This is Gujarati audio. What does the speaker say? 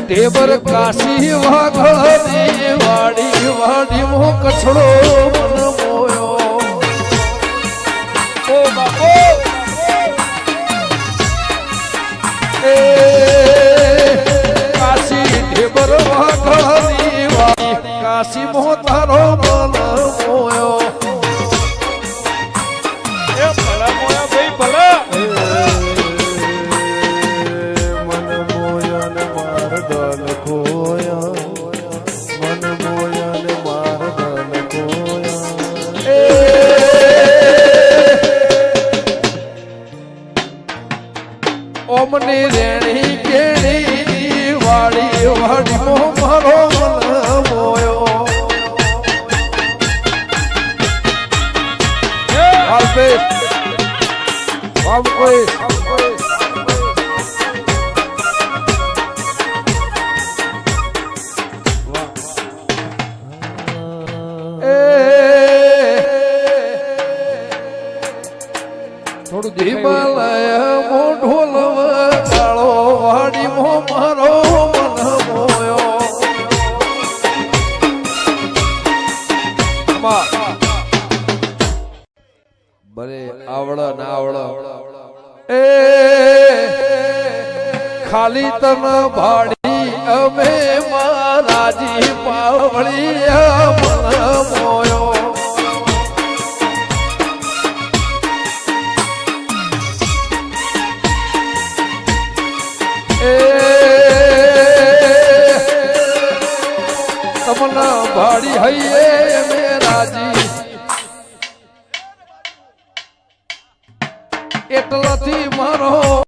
ટેબર કાશી વાઘળની વાડી વાડી મો કછડો મન મોયો ઓ બાપો એ કાશી ટેબર વાઘળની વાડી કાશી મો તારો મન મોયો એ ભલા મોયા ભાઈ ભલા ઓમની રેણી કેણી વાડી વાડી મો મારો મન મોયો હાલબે બાપ કોઈ થોડું ધીમાલય મોઢું કાળો વાડી મો મારો મન મોયો બરે આવડા ના આવડા એ ખાલી તન ભાડી અમે મહારાજી પાવળી મન મોયો તમના ભાડી હૈયે મે રાજી એટલાથી મારો